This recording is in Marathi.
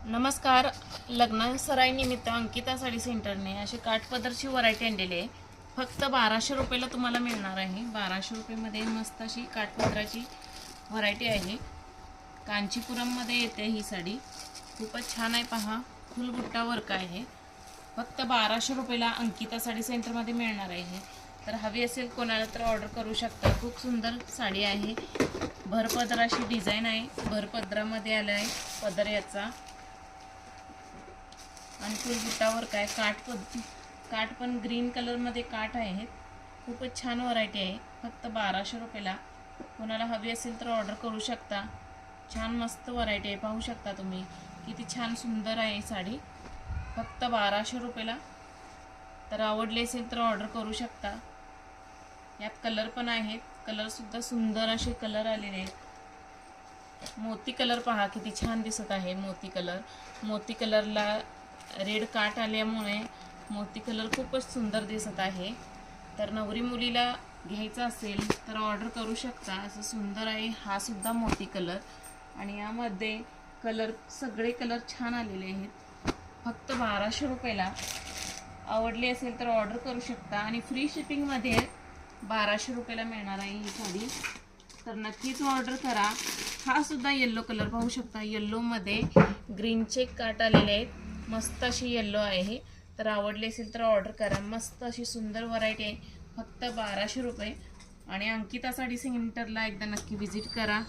नमस्कार. लग्न सराईनिमित्त अंकिता साडी सेंटरने अशी काठपदरची व्हरायटी आणलेली आहे. फक्त 1200 रुपयाला तुम्हाला मिळणार आहे. 1200 रुपयामध्ये मस्त अशी काठपदराची व्हरायटी आहे. कांचीपुरममध्ये येते ही साडी. खूपच छान आहे पहा. फुल बुट्टा वर्क आहे. फक्त 1200 रुपयाला अंकिता साडी सेंटरमध्ये मिळणार आहे. तर हवी असेल कोणाला तर ऑर्डर करू शकता. खूप सुंदर साडी आहे. भरपदराची डिझाईन आहे. भरपदरामध्ये आलं आहे पदर याचा आणि फुल बुट्टावर काय काठ पण ग्रीन कलरमध्ये काठ आहेत. खूपच छान व्हरायटी आहे. फक्त 1200 रुपयाला. कोणाला हवी असेल तर ऑर्डर करू शकता. छान मस्त व्हरायटी आहे. पाहू शकता तुम्ही किती छान सुंदर आहे साडी. फक्त 1200 रुपयाला. तर आवडली असेल तर ऑर्डर करू शकता. यात कलर पण आहेत. कलरसुद्धा सुंदर असे कलर आलेले आहेत. मोती कलर पहा किती छान दिसत आहे. मोती कलरला रेड काठ आल्यामुळे मोती कलर खूपच सुंदर दिसत आहे. तर नवरी मुलीला घ्यायचा असेल तर ऑर्डर करू शकता. असं सुंदर आहे. हा सुद्धा मोती कलर आणि यामध्ये कलर सगळे कलर छान आलेले आहेत. फक्त 1200 रुपयाला. आवडली असेल तर ऑर्डर करू शकता आणि फ्री शिपिंगमध्ये 1200 रुपयाला मिळणार आहे ही साडी. तर नक्कीच ऑर्डर करा. हा सुद्धा येल्लो कलर पाहू शकता. येल्लोमध्ये ग्रीनचे काट आलेले आहेत. मस्त अशी येल्लो आहे. तर आवडली असेल तर ऑर्डर करा. मस्त अशी सुंदर व्हरायटी आहे. फक्त 1200 रुपये. आणि अंकिता साडी सेंटरला एकदा नक्की विजिट करा.